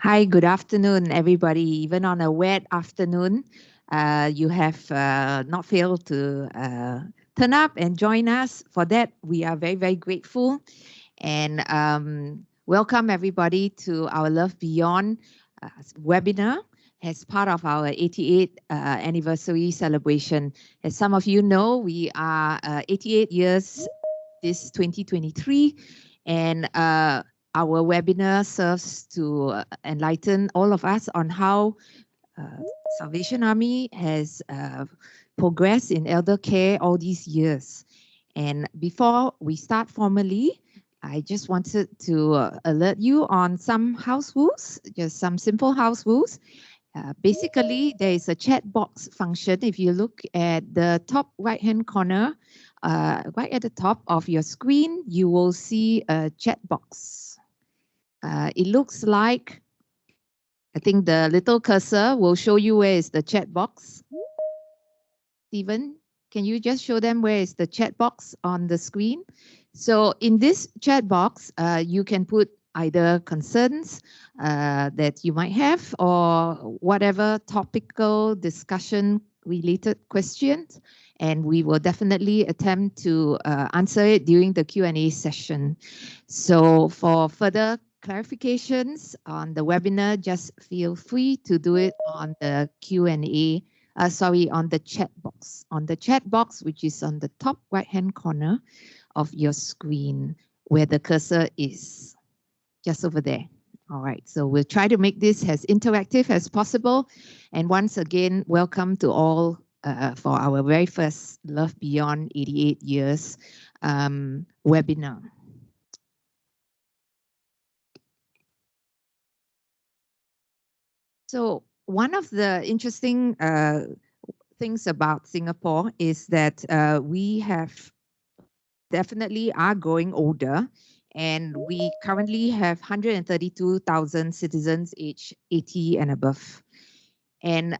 Hi, good afternoon, everybody. Even on a wet afternoon, you have not failed to turn up and join us. For that, we are very, very grateful. And welcome everybody to our Love Beyond webinar as part of our 88th anniversary celebration. As some of you know, we are 88 years this 2023, and our webinar serves to enlighten all of us on how Salvation Army has progressed in elder care all these years. And before we start formally, I just wanted to alert you on some house rules, just some simple house rules. Basically, there is a chat box function. If you look at the top right-hand corner, right at the top of your screen, you will see a chat box. It looks like, I think the little cursor will show you where is the chat box. Stephen, can you just show them where is the chat box on the screen? So in this chat box, you can put either concerns that you might have or whatever topical discussion related questions, and we will definitely attempt to answer it during the Q&A session. So for further clarifications on the webinar, just feel free to do it on the Q&A, on the chat box. On the chat box, which is on the top right-hand corner of your screen where the cursor is, just over there. All right, so we'll try to make this as interactive as possible. And once again, welcome to all for our very first Love Beyond 88 Years webinar. So one of the interesting things about Singapore is that we have definitely are growing older, and we currently have 132,000 citizens aged 80 and above. And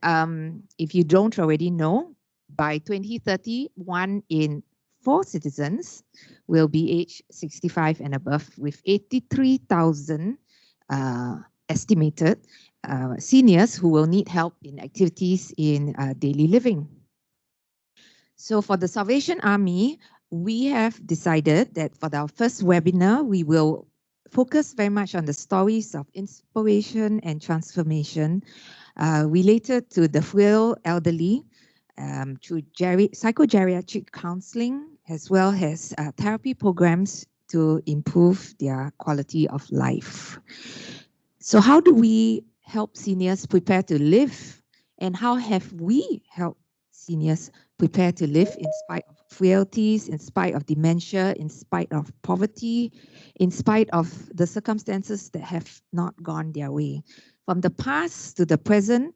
if you don't already know, by 2030, 1 in 4 citizens will be aged 65 and above, with 83,000 estimated seniors who will need help in activities in daily living. So for the Salvation Army, we have decided that for our first webinar, we will focus very much on the stories of inspiration and transformation related to the frail elderly through psychogeriatric counseling, as well as therapy programs to improve their quality of life. So how do we help seniors prepare to live? And how have we helped seniors prepare to live in spite of frailties, in spite of dementia, in spite of poverty, in spite of the circumstances that have not gone their way? From the past to the present,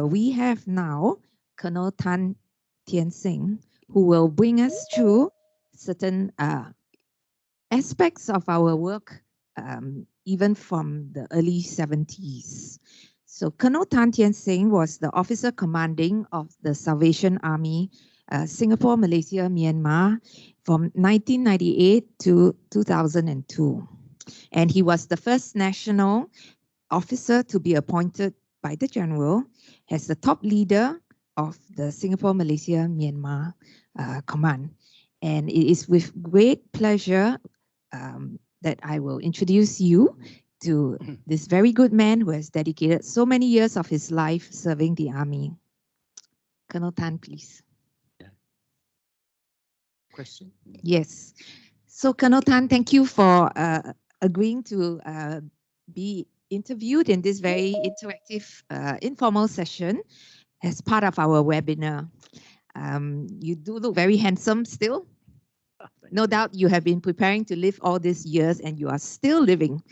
we have now Colonel Tan Tien Seng, who will bring us through certain aspects of our work, even from the early 70s. So Colonel Tan Tien Seng was the officer commanding of the Salvation Army, Singapore, Malaysia, Myanmar, from 1998 to 2002. And he was the first national officer to be appointed by the General as the top leader of the Singapore, Malaysia, Myanmar Command. And it is with great pleasure that I will introduce you to this very good man who has dedicated so many years of his life serving the army. Colonel Tan, please. Yeah. Question? Yes. So Colonel Tan, thank you for agreeing to be interviewed in this very interactive, informal session as part of our webinar. You do look very handsome still. No doubt you have been preparing to live all these years and you are still living.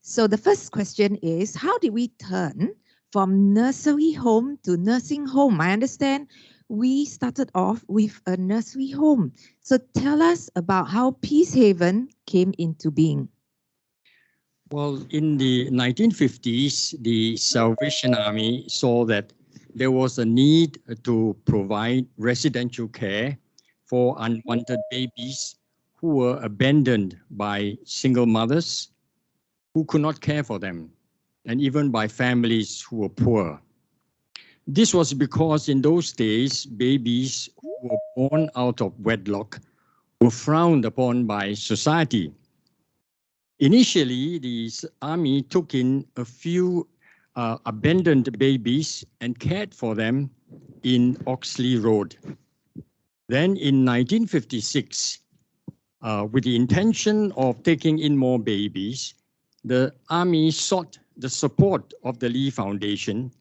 So the first question is, how did we turn from nursery home to nursing home? I understand we started off with a nursery home. So tell us about how Peacehaven came into being. Well, in the 1950s, the Salvation Army saw that there was a need to provide residential care for unwanted babies who were abandoned by single mothers who could not care for them. and even by families who were poor. This was because in those days, babies who were born out of wedlock were frowned upon by society. Initially, the army took in a few abandoned babies and cared for them in Oxley Road. Then in 1956, with the intention of taking in more babies, the army sought the support of the Lee Foundation,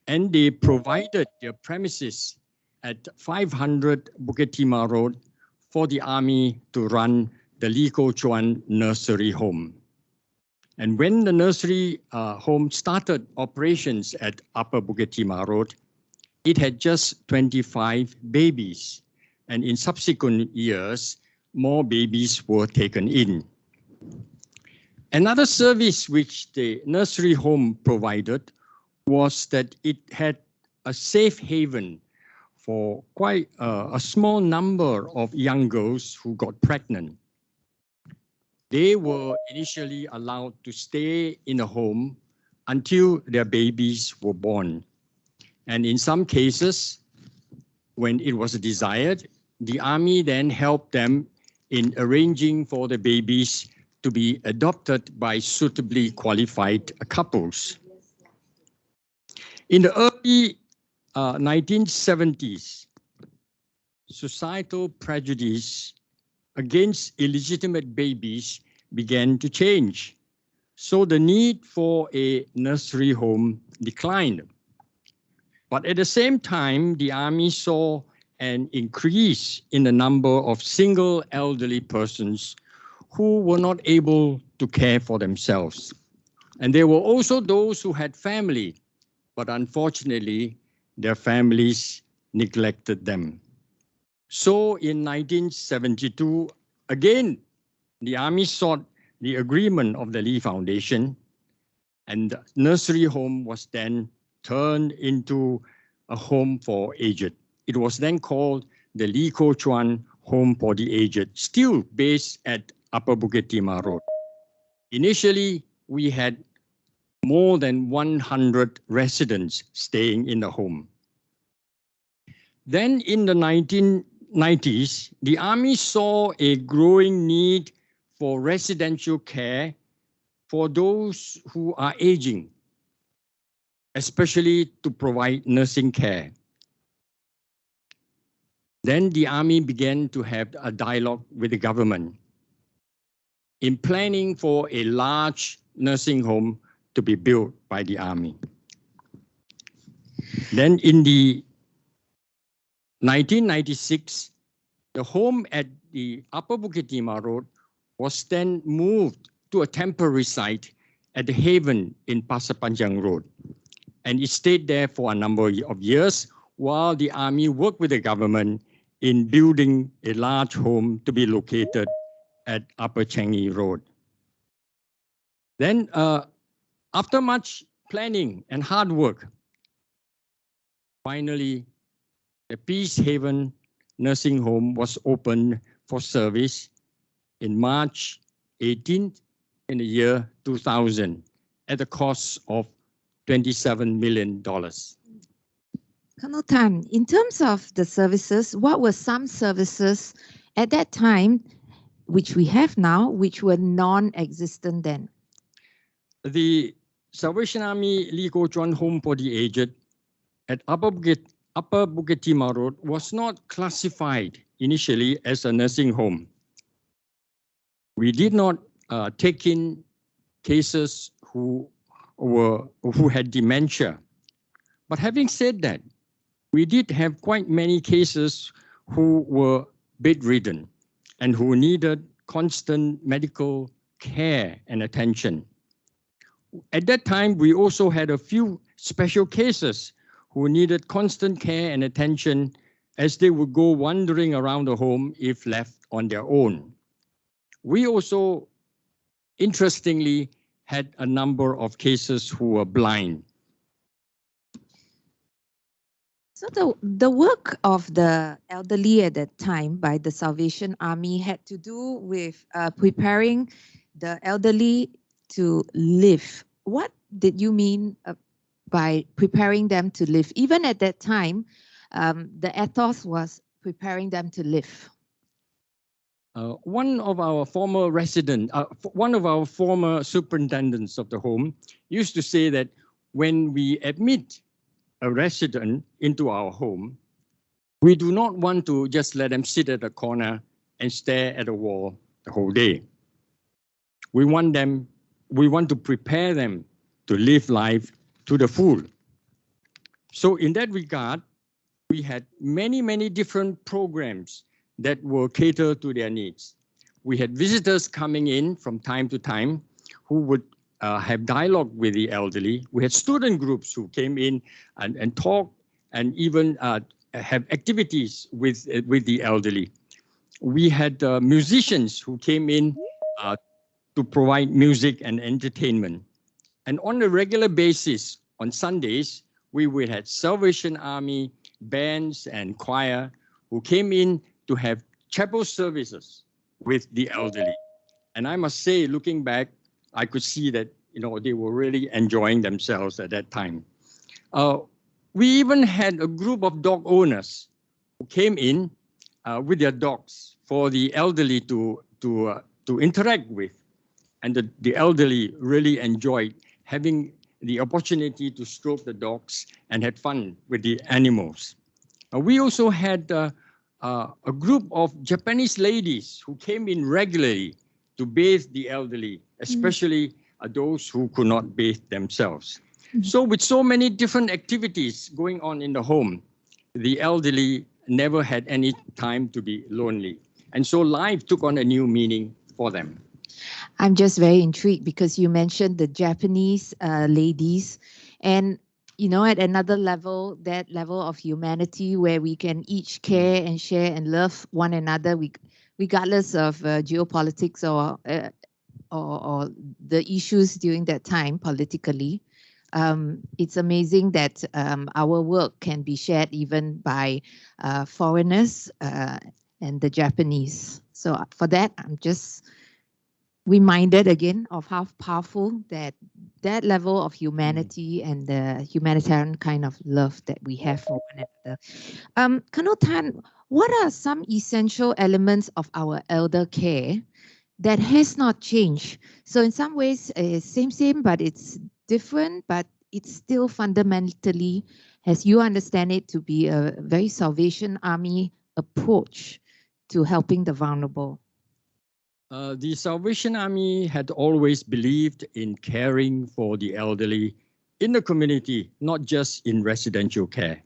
and they provided their premises at 500 Bukit Timah Road for the army to run the Lee Koh Chuan Nursery Home. And when the nursery home started operations at Upper Bukit Timah Road, it had just 25 babies. And in subsequent years, more babies were taken in. Another service which the nursery home provided was that it had a safe haven for quite a small number of young girls who got pregnant. They were initially allowed to stay in a home until their babies were born. And in some cases, when it was desired, the army then helped them in arranging for the babies to be adopted by suitably qualified couples. In the early 1970s, societal prejudice against illegitimate babies began to change. So the need for a nursery home declined. But at the same time, the army saw an increase in the number of single elderly persons who were not able to care for themselves. And there were also those who had family, but unfortunately, their families neglected them. So in 1972, again, the army sought the agreement of the Lee Foundation, and the nursery home was then turned into a home for aged. It was then called the Lee Koh Chuan Home for the Aged, still based at Upper Bukit Timah Road. Initially, we had more than 100 residents staying in the home. Then in the 1990s, the army saw a growing need for residential care for those who are aging, especially to provide nursing care. Then the army began to have a dialogue with the government in planning for a large nursing home to be built by the army. Then in the 1996, the home at the Upper Bukit Timah Road was then moved to a temporary site at the Haven in Pasir Panjang Road. And it stayed there for a number of years while the army worked with the government in building a large home to be located at Upper Changi Road. Then after much planning and hard work, finally, the Peace Haven Nursing Home was opened for service in March 18th in the year 2000 at the cost of $27 million. Colonel Tan, in terms of the services, what were some services at that time, which we have now, which were non-existent then? The Salvation Army Lee Koh Chuan Home for the Aged at Upper Bukit Timah Road was not classified initially as a nursing home. We did not take in cases who had dementia. But having said that, we did have quite many cases who were bedridden and who needed constant medical care and attention. At that time, we also had a few special cases who needed constant care and attention as they would go wandering around the home if left on their own. We also, interestingly, had a number of cases who were blind. So the work of the elderly at that time by the Salvation Army had to do with preparing the elderly to live. What did you mean by preparing them to live? Even at that time, the ethos was preparing them to live. One of our former one of our former superintendents of the home used to say that when we admit a resident into our home, we do not want to just let them sit at a corner and stare at a wall the whole day. We want to prepare them to live life to the full. So in that regard, we had many different programs that will cater to their needs. We had visitors coming in from time to time who would have dialogue with the elderly. We had student groups who came in and talk and even have activities with the elderly. We had musicians who came in to provide music and entertainment. And on a regular basis, on Sundays, we would have Salvation Army bands and choir who came in to have chapel services with the elderly. And I must say, looking back, I could see that they were really enjoying themselves at that time. We even had a group of dog owners who came in with their dogs for the elderly to interact with. And the elderly really enjoyed having the opportunity to stroke the dogs and had fun with the animals. We also had a group of Japanese ladies who came in regularly to bathe the elderly, especially those who could not bathe themselves. So with so many different activities going on in the home, the elderly never had any time to be lonely. And so life took on a new meaning for them. I'm just very intrigued because you mentioned the Japanese ladies, and at another level, that level of humanity where we can each care and share and love one another, regardless of geopolitics or the issues during that time politically. It's amazing that our work can be shared even by foreigners and the Japanese. So for that, I'm just reminded again of how powerful that level of humanity and the humanitarian kind of love that we have for one another. Colonel Tan, what are some essential elements of our elder care that has not changed? So in some ways, it's same, but it's different, but it's still fundamentally, as you understand it, to be a very Salvation Army approach to helping the vulnerable. The Salvation Army had always believed in caring for the elderly in the community, not just in residential care.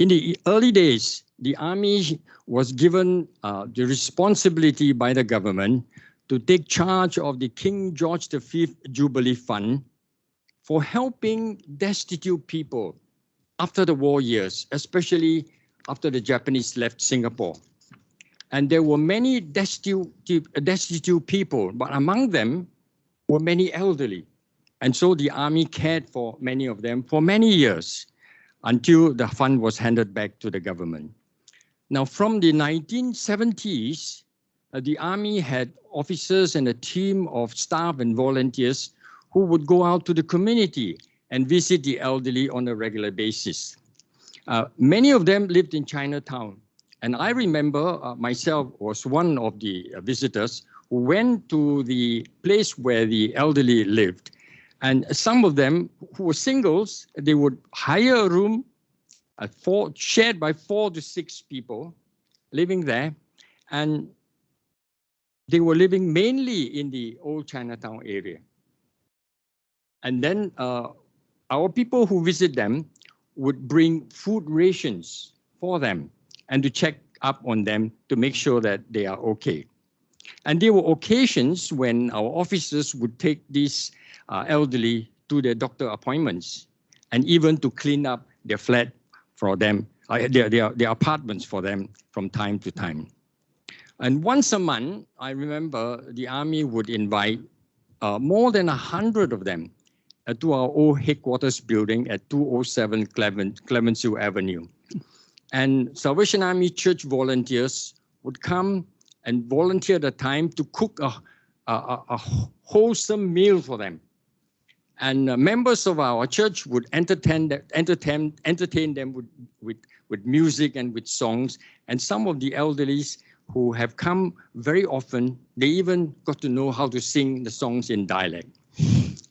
In the early days, the Army was given the responsibility by the government to take charge of the King George V Jubilee Fund for helping destitute people after the war years, especially after the Japanese left Singapore. And there were many destitute people, but among them were many elderly. And so the Army cared for many of them for many years until the fund was handed back to the government. Now, from the 1970s, the Army had officers and a team of staff and volunteers who would go out to the community and visit the elderly on a regular basis. Many of them lived in Chinatown. And I remember myself was one of the visitors who went to the place where the elderly lived. And some of them who were singles, they would hire a room shared by 4 to 6 people living there. And they were living mainly in the old Chinatown area. And then our people who visit them would bring food rations for them and to check up on them to make sure that they are okay. And there were occasions when our officers would take these elderly to their doctor appointments and even to clean up their flat for them, their apartments for them from time to time. And once a month, I remember the Army would invite more than 100 of them to our old headquarters building at 207 Clemenceau Avenue. And Salvation Army church volunteers would come and volunteer the time to cook a wholesome meal for them. And members of our church would entertain them with music and with songs. And some of the elderlies who have come very often, they even got to know how to sing the songs in dialect.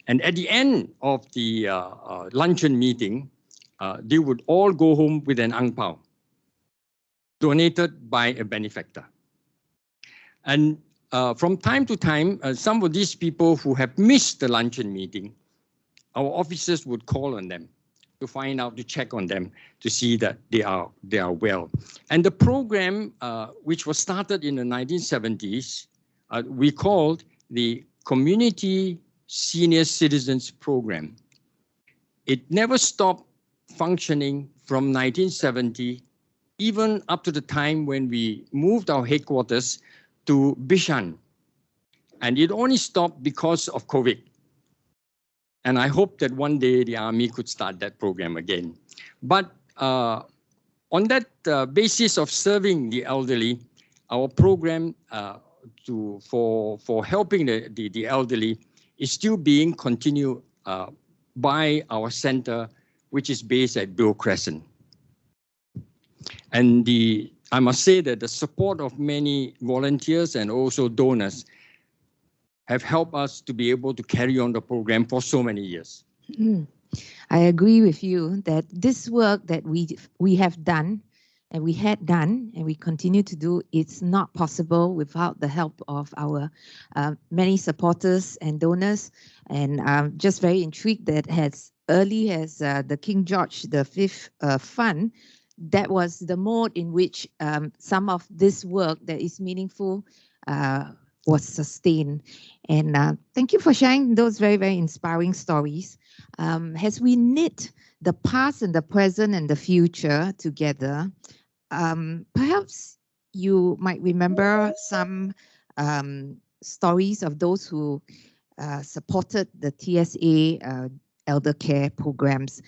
And at the end of the luncheon meeting, they would all go home with an ang pao donated by a benefactor. And from time to time, some of these people who have missed the luncheon meeting, our officers would call on them to find out, to check on them, to see that they are well. And the program, which was started in the 1970s, we called the Community Senior Citizens Program. It never stopped functioning from 1970, even up to the time when we moved our headquarters to Bishan. And it only stopped because of COVID. And I hope that one day the Army could start that program again. But on that basis of serving the elderly, our program for helping the elderly is still being continued by our center, which is based at Bill Crescent. And I must say that the support of many volunteers and also donors have helped us to be able to carry on the program for so many years. I agree with you that this work that we have done and we had done and we continue to do, it's not possible without the help of our many supporters and donors. And I'm just very intrigued that as early as the King George V Fund, that was the mode in which some of this work that is meaningful was sustained. And thank you for sharing those very, very inspiring stories. As we knit the past and the present and the future together, perhaps you might remember some stories of those who supported the TSA elder care programs.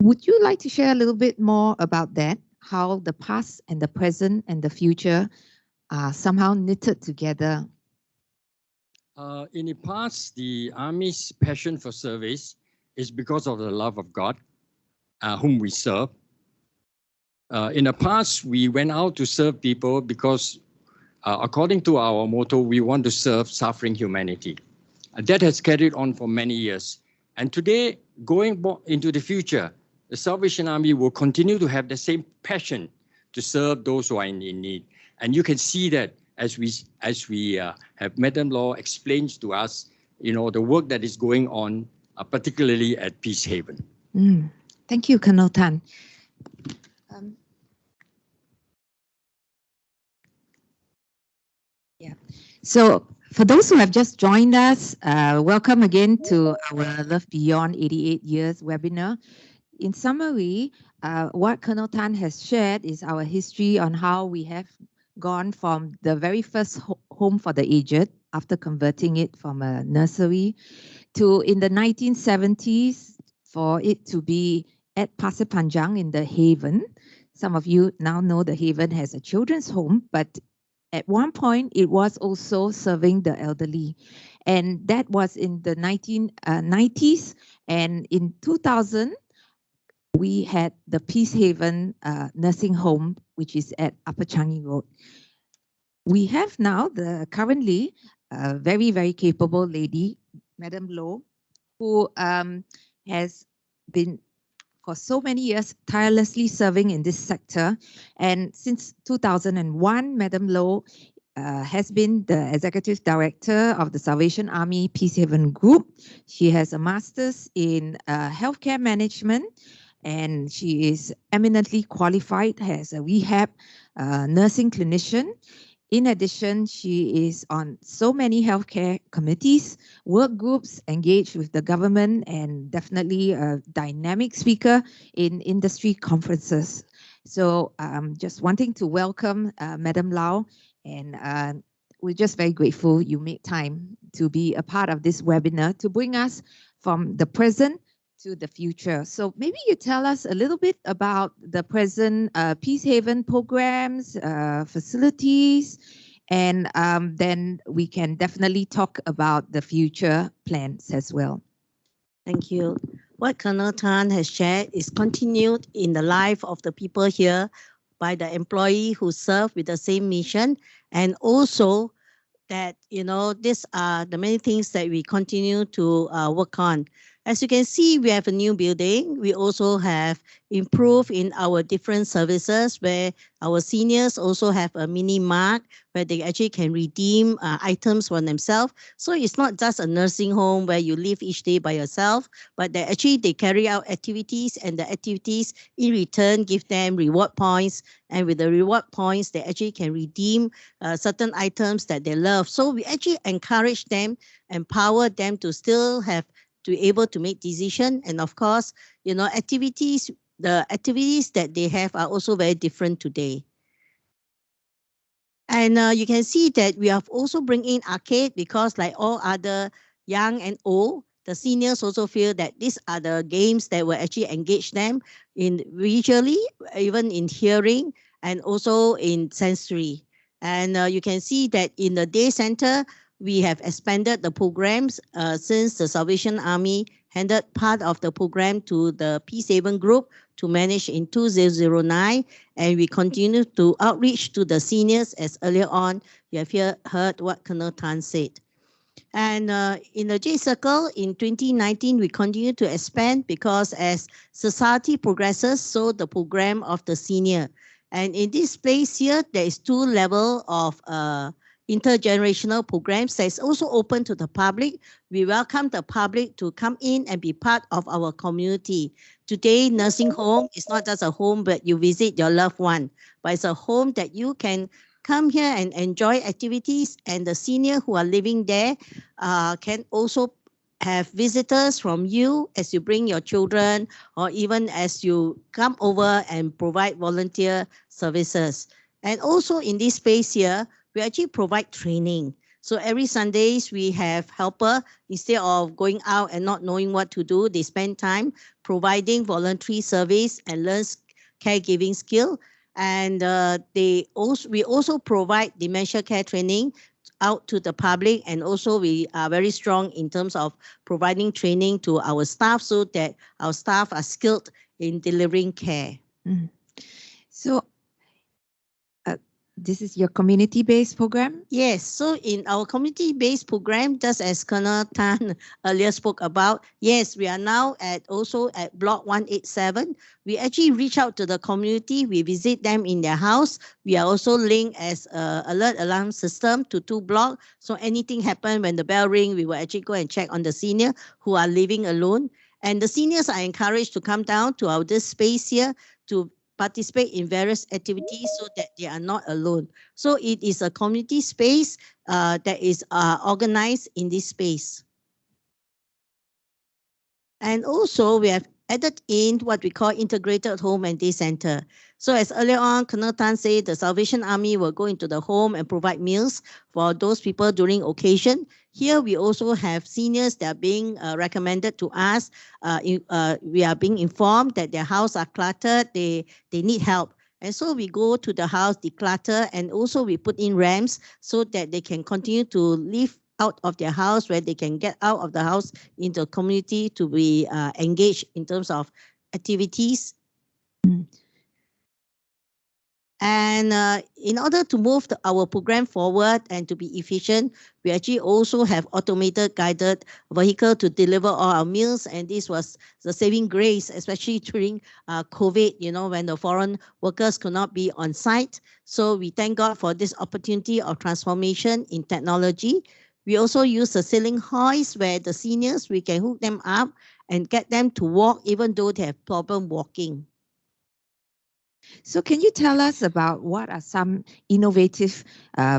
Would you like to share a little bit more about that? How the past and the present and the future are somehow knitted together? In the past, the Army's passion for service is because of the love of God, whom we serve. In the past, we went out to serve people because, according to our motto, we want to serve suffering humanity. That has carried on for many years. And today, going into the future, the Salvation Army will continue to have the same passion to serve those who are in need. And you can see that as we have Madam Law explains to us, the work that is going on, particularly at Peacehaven. Thank you, Colonel Tan. So for those who have just joined us, welcome again to our Love Beyond 88 Years webinar. In summary, what Colonel Tan has shared is our history on how we have gone from the very first home for the aged after converting it from a nursery to in the 1970s for it to be at Pasir Panjang in the Haven. Some of you now know the Haven has a children's home, but at one point it was also serving the elderly. And that was in the 1990s. And in 2000, we had the Peacehaven nursing home, which is at Upper Changi Road. We have now currently a very, very capable lady, Madam Loh, who has been for so many years tirelessly serving in this sector. And since 2001, Madam Loh has been the Executive Director of the Salvation Army Peacehaven Group. She has a master's in healthcare management, and she is eminently qualified as a rehab nursing clinician. In addition, she is on so many healthcare committees, work groups, engaged with the government, and definitely a dynamic speaker in industry conferences. So just wanting to welcome Madam Lau, and we're just very grateful you made time to be a part of this webinar to bring us from the present to the future. So maybe you tell us a little bit about the present Peacehaven programs, facilities, and then we can definitely talk about the future plans as well. Thank you. What Colonel Tan has shared is continued in the life of the people here by the employee who serve with the same mission, and also that, these are the many things that we continue to work on. As you can see, we have a new building. We also have improved in our different services where our seniors also have a mini mart where they actually can redeem items for themselves. So it's not just a nursing home where you live each day by yourself, but they carry out activities, and the activities in return give them reward points. And with the reward points, they actually can redeem certain items that they love. So we actually encourage them, empower them to still have to be able to make decision. And of course, the activities that they have are also very different today. And you can see that we have also bring in arcade because like all other young and old, the seniors also feel that these are the games that will actually engage them in visually, even in hearing, and also in sensory. And you can see that in the day center, we have expanded the programs since the Salvation Army handed part of the program to the P7 group to manage in 2009, and we continue to outreach to the seniors as earlier on you have heard what Colonel Tan said. And in the J Circle in 2019, we continue to expand because as society progresses, so the program of the senior. And in this place here, there is 2 level of intergenerational programs that is also open to the public. We welcome the public to come in and be part of our community. Today, nursing home is not just a home where you visit your loved one, but it's a home that you can come here and enjoy activities, and the senior who are living there can also have visitors from you as you bring your children, or even as you come over and provide volunteer services. And also in this space here, we actually provide training. So every Sundays we have helper. Instead of going out and not knowing what to do, they spend time providing voluntary service and learn caregiving skill. And we also provide dementia care training out to the public, and also we are very strong in terms of providing training to our staff so that our staff are skilled in delivering care. Mm. So this is your community-based program? Yes. So in our community-based program, just as Colonel Tan earlier spoke about, yes, we are now also at Block 187. We actually reach out to the community. We visit them in their house. We are also linked as a alert alarm system to 2 blocks. So anything happen when the bell ring, we will actually go and check on the senior who are living alone. And the seniors are encouraged to come down to this space here to participate in various activities so that they are not alone. So it is a community space that is organized in this space. And also we have added in what we call integrated home and day center. So as earlier on, Colonel Tan said the Salvation Army will go into the home and provide meals for those people during occasion. Here we also have seniors that are being recommended to us. We are being informed that their house are cluttered, they need help. And so we go to the house, declutter, and also we put in ramps so that they can continue to live out of their house, where they can get out of the house in the community to be engaged in terms of activities. Mm. And in order to move our program forward and to be efficient, we actually also have automated guided vehicle to deliver all our meals. And this was the saving grace, especially during COVID, when the foreign workers could not be on site. So we thank God for this opportunity of transformation in technology. We also use the ceiling hoist where the seniors, we can hook them up and get them to walk even though they have problem walking. So can you tell us about what are some innovative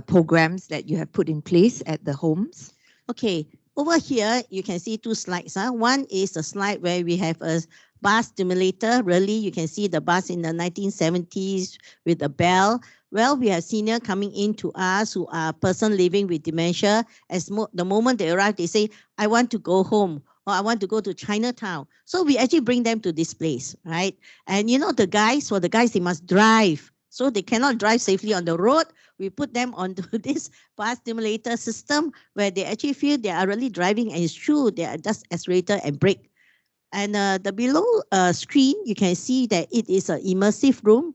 programs that you have put in place at the homes? Okay, over here, you can see 2 slides. One is a slide where we have a bus stimulator. Really, you can see the bus in the 1970s with a bell. Well, we have senior coming in to us who are person living with dementia. The moment they arrive, they say, I want to go home, or I want to go to Chinatown. So we actually bring them to this place, right? And the guys, they must drive. So they cannot drive safely on the road. We put them onto this bus stimulator system where they actually feel they are really driving, and it's true, they are just accelerator and brake. And the below screen, you can see that it is an immersive room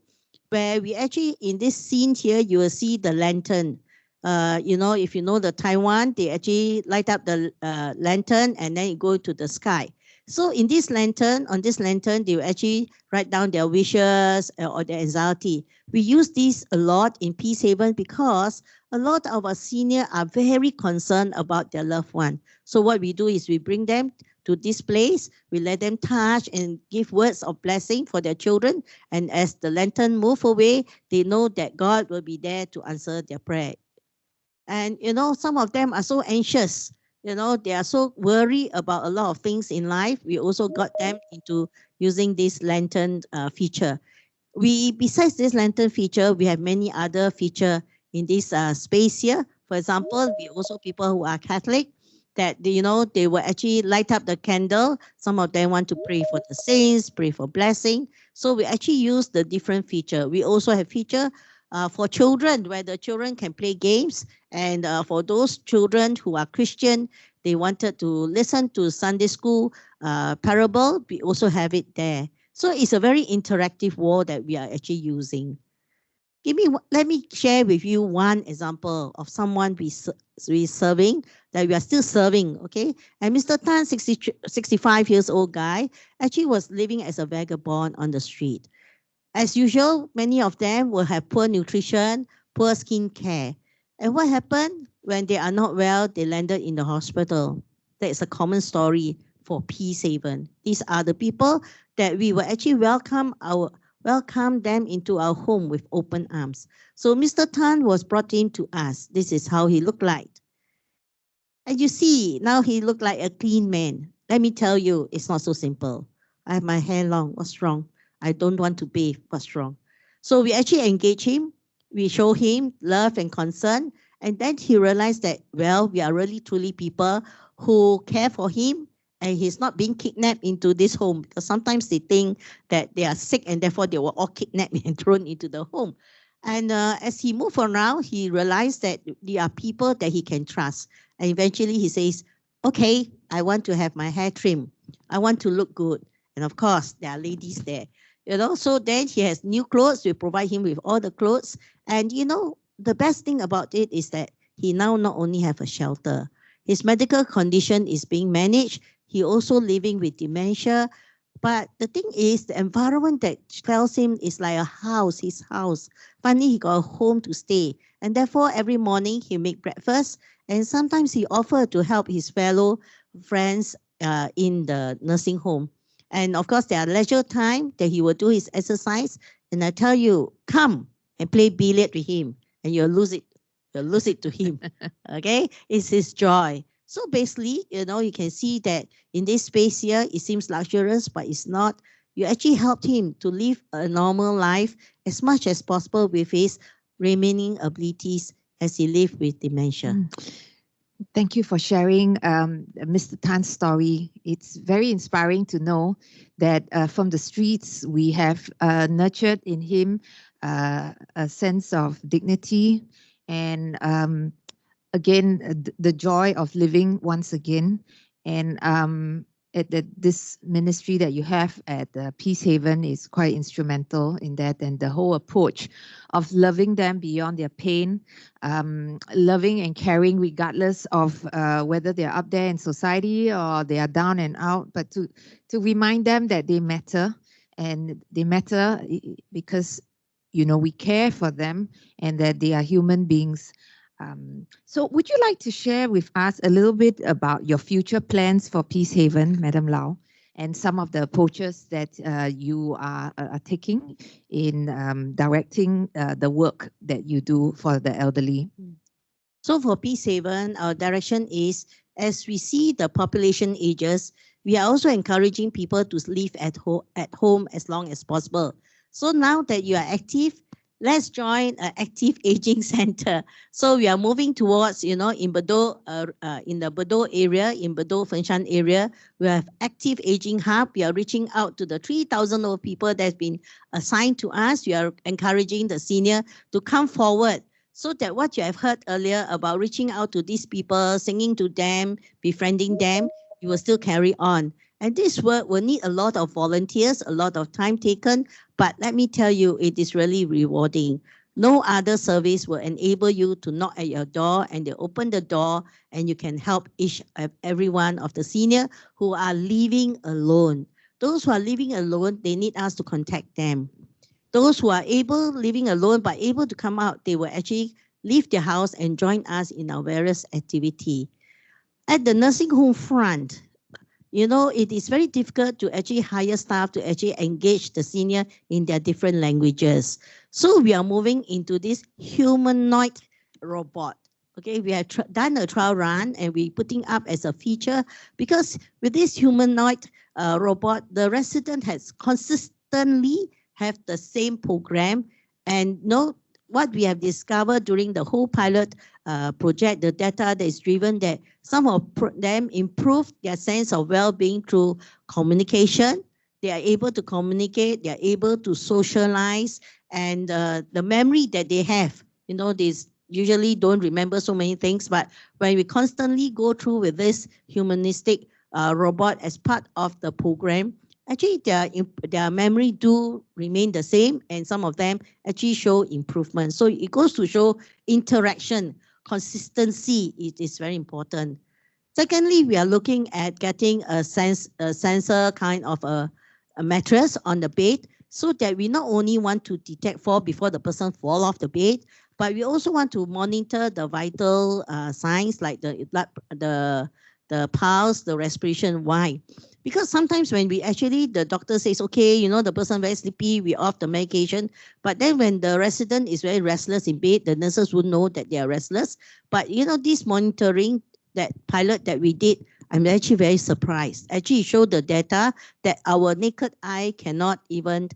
where we actually, in this scene here, you will see the lantern. You know, if you know the Taiwan, they actually light up the lantern and then it go to the sky. So in this lantern, on this lantern, they will actually write down their wishes or their anxiety. We use this a lot in Peacehaven because a lot of our seniors are very concerned about their loved one. So what we do is we bring them to this place, we let them touch and give words of blessing for their children. And as the lantern move away, they know that God will be there to answer their prayer. And, you know, some of them are so anxious. You know, they are so worried about a lot of things in life. We also got them into using this lantern feature. Besides this lantern feature, we have many other feature in this space here. For example, we also people who are Catholic that, you know, they will actually light up the candle. Some of them want to pray for the saints, pray for blessing. So we actually use the different feature. We also have feature for children where the children can play games. And for those children who are Christian, they wanted to listen to Sunday school parable. We also have it there. So it's a very interactive wall that we are actually using. Let me share with you one example of someone we serving, that we are still serving, okay? And Mr. Tan, 65 years old guy, actually was living as a vagabond on the street. As usual, many of them will have poor nutrition, poor skin care. And what happened? When they are not well, they landed in the hospital. That is a common story for Peacehaven. These are the people that we will actually welcome them into our home with open arms. So Mr. Tan was brought in to us. This is how he looked like. And you see, now he looked like a clean man. Let me tell you, it's not so simple. I have my hair long. What's wrong? I don't want to bathe. What's wrong? So we actually engage him. We show him love and concern. And then he realized that, well, we are really truly people who care for him, and he's not being kidnapped into this home, because sometimes they think that they are sick and therefore they were all kidnapped and thrown into the home. And as he moved around, he realized that there are people that he can trust. And eventually he says, okay, I want to have my hair trimmed. I want to look good. And of course, there are ladies there. You know, so then he has new clothes. We provide him with all the clothes. And, you know, the best thing about it is that he now not only have a shelter, his medical condition is being managed. He also living with dementia. But the thing is, the environment that tells him is like a house, his house. Finally, he got a home to stay. And therefore, every morning he make breakfast. And sometimes he offered to help his fellow friends in the nursing home. And of course, there are leisure time that he will do his exercise. And I tell you, come and play billiard with him. And you'll lose it. You'll lose it to him. Okay? It's his joy. So basically, you know, you can see that in this space here, it seems luxurious, but it's not. You actually helped him to live a normal life as much as possible with his remaining abilities as he lived with dementia. Thank you for sharing Mr. Tan's story. It's very inspiring to know that from the streets, we have nurtured in him a sense of dignity and again, the joy of living once again. And this ministry that you have at Peacehaven is quite instrumental in that, and the whole approach of loving them beyond their pain, loving and caring regardless of whether they're up there in society or they are down and out, but to remind them that they matter, and they matter because, you know, we care for them and that they are human beings. So would you like to share with us a little bit about your future plans for Peacehaven, Madam Lau, and some of the approaches that you are taking in directing the work that you do for the elderly? So for Peacehaven, our direction is, as we see the population ages, we are also encouraging people to live at home as long as possible. So now that you are active, let's join an active aging center. So we are moving towards, you know, in Bedok, in the Bedok area, in Bedok Fengshan area, we have active aging hub. We are reaching out to the 3,000 old people that's been assigned to us. We are encouraging the senior to come forward, so that what you have heard earlier about reaching out to these people, singing to them, befriending them, you will still carry on. And this work will need a lot of volunteers, a lot of time taken, but let me tell you, it is really rewarding. No other service will enable you to knock at your door and they open the door and you can help every one of the senior who are living alone. Those who are living alone, they need us to contact them. Those who are living alone but able to come out, they will actually leave their house and join us in our various activity. At the nursing home front, you know, it is very difficult to actually hire staff to actually engage the senior in their different languages. So we are moving into this humanoid robot. Okay, we have done a trial run and we're putting up as a feature because with this humanoid robot, the resident has consistently have the same program. And what we have discovered during the whole pilot project, the data that is driven, that some of them improve their sense of well-being through communication. They are able to communicate, they are able to socialize, and the memory that they have, you know, they usually don't remember so many things, but when we constantly go through with this humanistic robot as part of the program, actually their memory do remain the same, and some of them actually show improvement. So it goes to show interaction, consistency, it is very important. Secondly, we are looking at getting a sensor kind of a mattress on the bed, so that we not only want to detect fall before the person fall off the bed, but we also want to monitor the vital signs like the pulse, the respiration. Why? Because sometimes when the doctor says, okay, you know, the person very sleepy, we off the medication. But then when the resident is very restless in bed, the nurses would know that they are restless. But, you know, this monitoring, that pilot that we did, I'm actually very surprised. Actually, it showed the data that our naked eye cannot even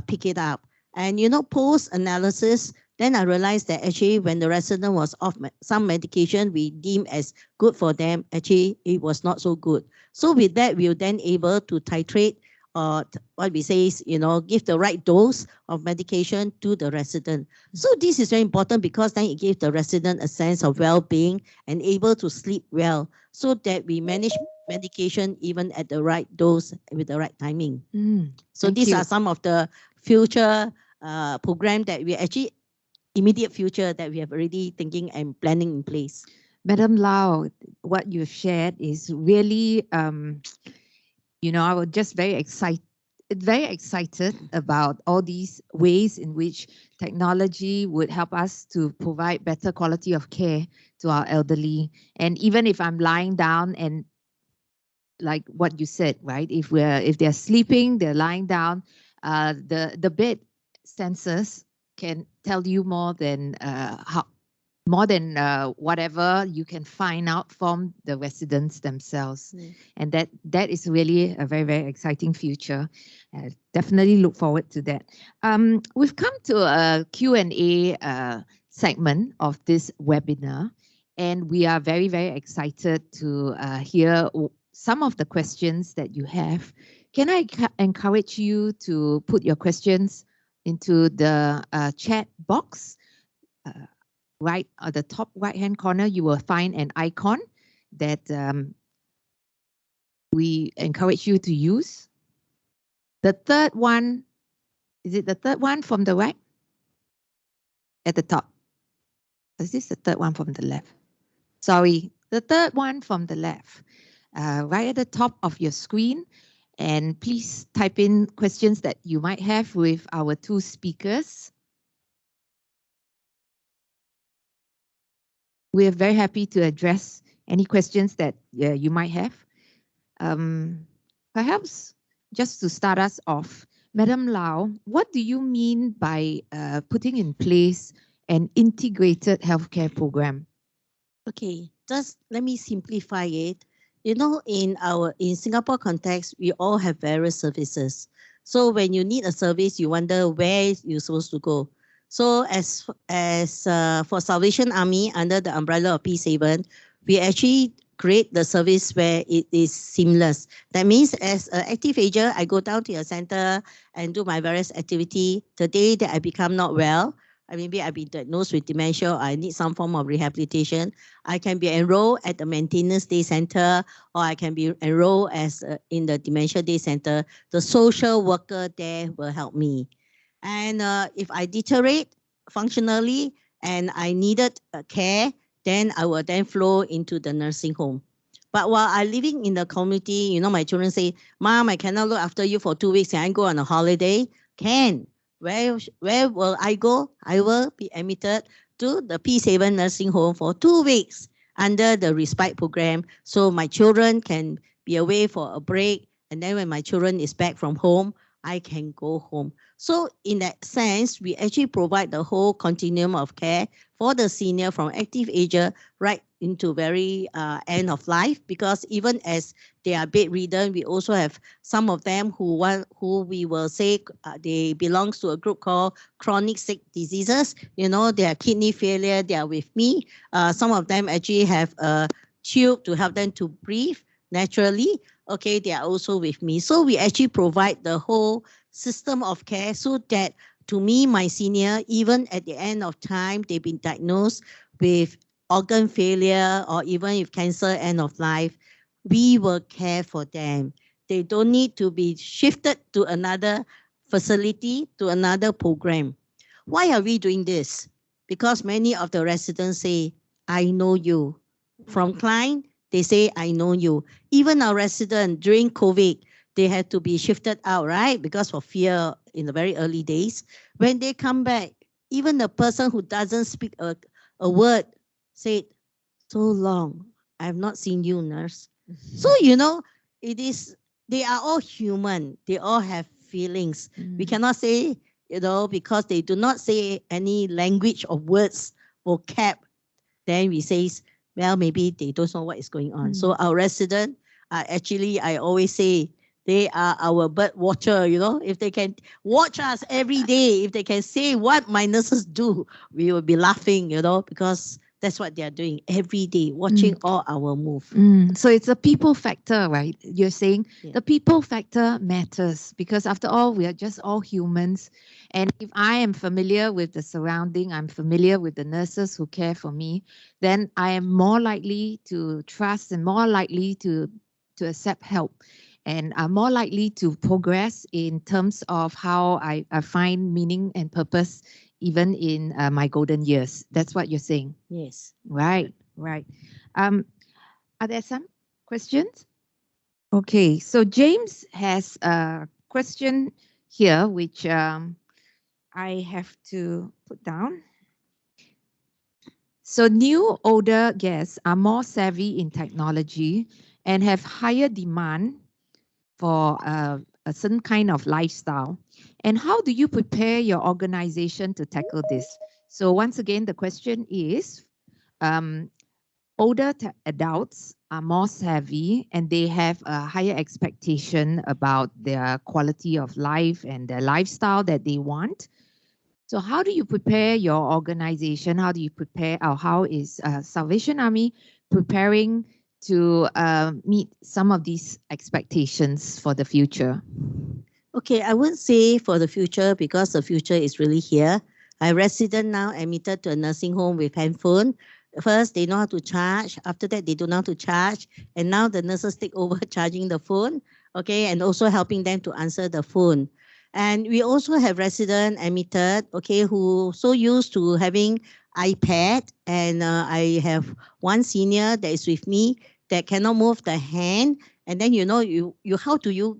pick it up. And, you know, post-analysis, then I realized that actually when the resident was off some medication we deem as good for them, actually it was not so good. So with that, we were then able to titrate what we say is, you know, give the right dose of medication to the resident. So this is very important because then it gives the resident a sense of well-being and able to sleep well, so that we manage medication even at the right dose with the right timing. So these are some of the future program that we actually immediate future that we have already thinking and planning in place. Madam Lau, what you've shared is really, you know, I was just very excited about all these ways in which technology would help us to provide better quality of care to our elderly. And even if I'm lying down and like what you said, right? If they're sleeping, they're lying down, the bed sensors can tell you more than whatever you can find out from the residents themselves. And that is really a very, very exciting future. Definitely look forward to that. We've come to a Q&A segment of this webinar, and we are very, very excited to hear some of the questions that you have. Can I encourage you to put your questions into the chat box? Right at the top right-hand corner, you will find an icon that we encourage you to use. The third one, is it the third one from the right? At the top. Is this the third one from the left? Sorry, the third one from the left. Right at the top of your screen. And please type in questions that you might have with our two speakers. We are very happy to address any questions that you might have. Perhaps just to start us off, Madam Lau, what do you mean by putting in place an integrated healthcare program? Okay, just let me simplify it. You know, in Singapore context, we all have various services. So when you need a service, you wonder where you're supposed to go. So as for Salvation Army, under the umbrella of P7, we actually create the service where it is seamless. That means as an active ager, I go down to your center and do my various activity. The day that I become not well, maybe I've been diagnosed with dementia, or I need some form of rehabilitation, I can be enrolled at the maintenance day center, or I can be enrolled as in the dementia day center. The social worker there will help me. And if I deteriorate functionally and I needed care, then I will then flow into the nursing home. But while I'm living in the community, you know, my children say, Mom, I cannot look after you for 2 weeks. Can I go on a holiday? Can. Where will I go? I will be admitted to the Peace Haven nursing home for 2 weeks under the respite program. So my children can be away for a break. And then when my children is back from home, I can go home. So in that sense, we actually provide the whole continuum of care for the senior from active ager right into very end of life, because even as they are bedridden, we also have some of them who we will say they belongs to a group called chronic sick diseases. You know, they are kidney failure, they are with me. Some of them actually have a tube to help them to breathe naturally. Okay, they are also with me. So we actually provide the whole system of care so that to me, my senior, even at the end of time, they've been diagnosed with organ failure or even if cancer end of life, we will care for them. They don't need to be shifted to another facility, to another program. Why are we doing this? Because many of the residents say, I know you. From client, they say, I know you. Even our resident during COVID, they had to be shifted out, right? Because of fear in the very early days. When they come back, even the person who doesn't speak a word said, so long, I have not seen you, nurse. So, you know, they are all human. They all have feelings. We cannot say, you know, because they do not say any language of words, vocab, then we say, well, maybe they don't know what is going on. So our resident, actually, I always say, they are our bird watcher, you know. If they can watch us every day, if they can say what my nurses do, we will be laughing, you know, because that's what they are doing every day, watching all our move. So it's a people factor, right? You're saying the people factor matters because after all, we are just all humans. And if I am familiar with the surrounding, I'm familiar with the nurses who care for me, then I am more likely to trust and more likely to accept help. And are more likely to progress in terms of how I find meaning and purpose even in my golden years. That's what you're saying. Yes. Right. Are there some questions? Okay, so James has a question here, which I have to put down. So new older guests are more savvy in technology and have higher demand for a certain kind of lifestyle. And how do you prepare your organization to tackle this? So once again, the question is, older adults are more savvy and they have a higher expectation about their quality of life and their lifestyle that they want. So how do you prepare your organization? How do you prepare, or how is Salvation Army preparing to meet some of these expectations for the future? Okay, I wouldn't say for the future because the future is really here. A resident now admitted to a nursing home with handphone. First, they know how to charge. After that, they don't know how to charge. And now the nurses take over charging the phone, okay, and also helping them to answer the phone. And we also have resident admitted, okay, who so used to having iPad. And I have one senior that is with me that cannot move the hand. And then, you know, how do you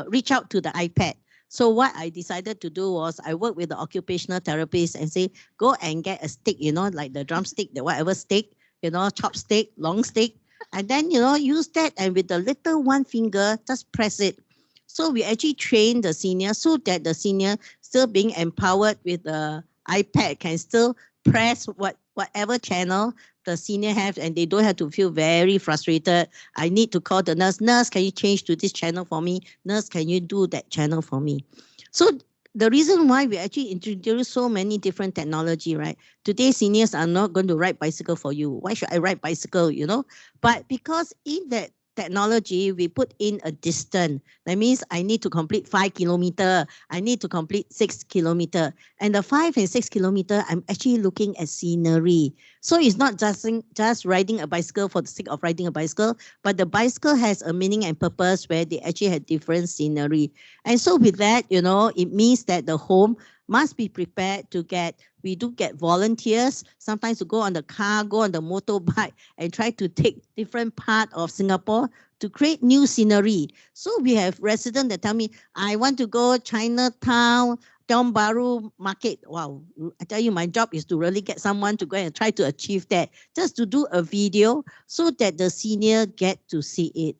reach out to the iPad? So what I decided to do was I work with the occupational therapist and say, go and get a stick, you know, like the drumstick, the whatever stick, you know, chopstick, long stick. And then, you know, use that and with the little one finger, just press it. So we actually train the senior so that the senior still being empowered with the iPad can still press whatever channel the senior have, and they don't have to feel very frustrated. I need to call the nurse. Nurse, can you change to this channel for me? Nurse, can you do that channel for me? So the reason why we actually introduce so many different technology, right? Today, seniors are not going to ride bicycle for you. Why should I ride bicycle, you know? But because in that technology, we put in a distance. That means I need to complete 5 kilometer. I need to complete 6 kilometer. And the 5 and 6 kilometer, I'm actually looking at scenery. So it's not just riding a bicycle for the sake of riding a bicycle, but the bicycle has a meaning and purpose where they actually have different scenery. And so with that, you know, it means that the home must be prepared to get, we do get volunteers, sometimes to go on the car, go on the motorbike, and try to take different part of Singapore to create new scenery. So we have residents that tell me, I want to go Chinatown, Tiong Bahru Market. Wow, I tell you, my job is to really get someone to go and try to achieve that, just to do a video so that the senior get to see it.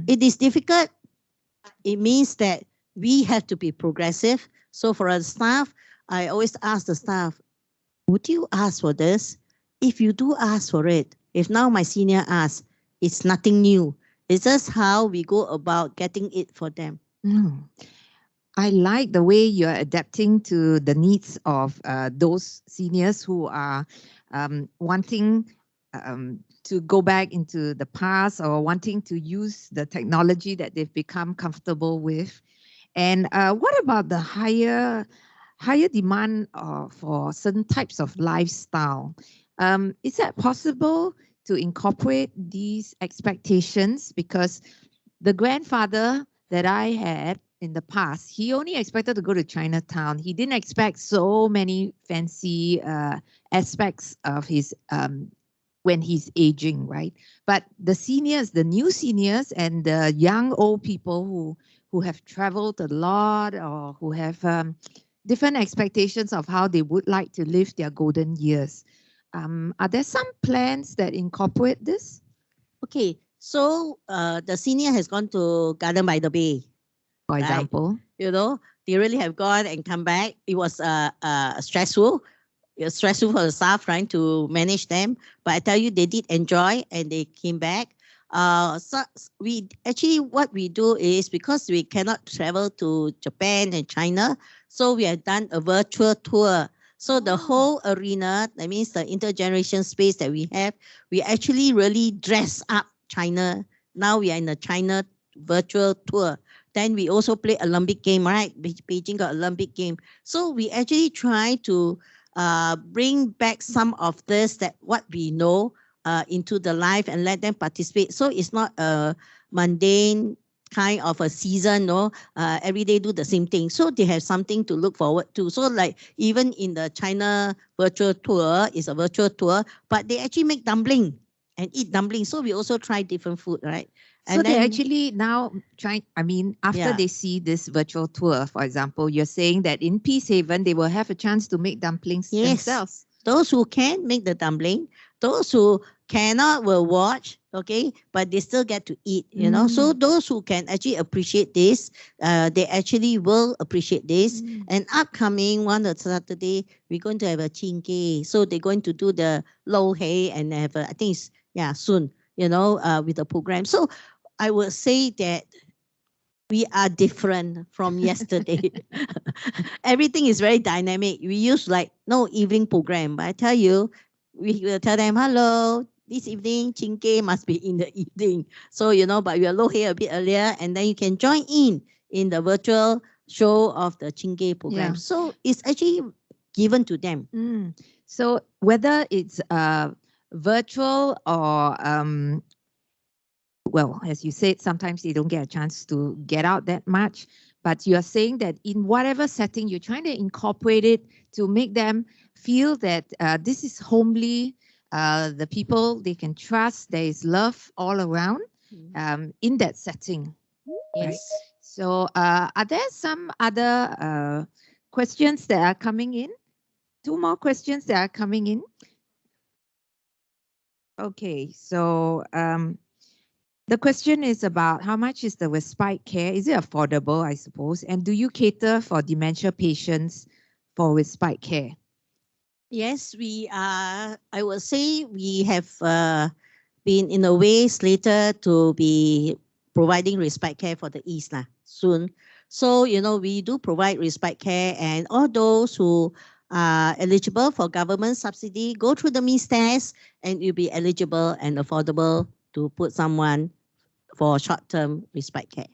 It is difficult. It means that we have to be progressive. So for our staff, I always ask the staff, would you ask for this? If you do ask for it, if now my senior asks, it's nothing new. It's just how we go about getting it for them. I like the way you're adapting to the needs of those seniors who are wanting to go back into the past or wanting to use the technology that they've become comfortable with. And what about the higher demand for certain types of lifestyle? Is that possible to incorporate these expectations? Because the grandfather that I had in the past, he only expected to go to Chinatown. He didn't expect so many fancy aspects of his when he's aging, right? But the seniors, the new seniors, and the young old people who have traveled a lot or who have different expectations of how they would like to live their golden years. Are there some plans that incorporate this? Okay, so the senior has gone to Garden by the Bay. For right? example? You know, they really have gone and come back. It was stressful. It was stressful for the staff trying to manage them. But I tell you, they did enjoy and they came back. So we actually, what we do is, because we cannot travel to Japan and China, so we have done a virtual tour. So the whole arena, that means the intergeneration space that we have, we actually really dress up China. Now we are in the China virtual tour. Then we also play Olympic game, right? Beijing got Olympic game. So we actually try to bring back some of this, that what we know, into the life and let them participate. So it's not a mundane kind of a season, no? Every day do the same thing. So they have something to look forward to. So like even in the China virtual tour, it's a virtual tour, but they actually make dumpling and eat dumpling. So we also try different food, right? So And they're then, actually now trying, I mean, after Yeah. they see this virtual tour, for example, you're saying that in Peacehaven, they will have a chance to make dumplings Yes. themselves. those who can make the dumpling, those who cannot will watch, okay, but they still get to eat, you know. So those who can actually appreciate this, they actually will appreciate this. And upcoming one on Saturday, we're going to have a chinke. So they're going to do the lo hei and have I think it's soon, you know, with the program. So I would say that we are different from yesterday. Everything is very dynamic. We use like no evening program, but I tell you, we will tell them, hello, this evening, chinke must be in the evening. So, you know, but we will look here a bit earlier and then you can join in the virtual show of the chinke program. Yeah. So it's actually given to them. So whether it's virtual or well, as you said, sometimes they don't get a chance to get out that much. But you are saying that in whatever setting, you're trying to incorporate it to make them feel that this is homely, the people they can trust, there is love all around in that setting. Yes. Right? So are there some other questions that are coming in? 2 more questions that are coming in. Okay, so the question is about how much is the respite care? Is it affordable, I suppose? And do you cater for dementia patients for respite care? Yes, we are. I would say we have been in a way slated to be providing respite care for the East soon. So, you know, we do provide respite care, and all those who are eligible for government subsidy go through the means test, and you'll be eligible and affordable to put someone for short-term respite care.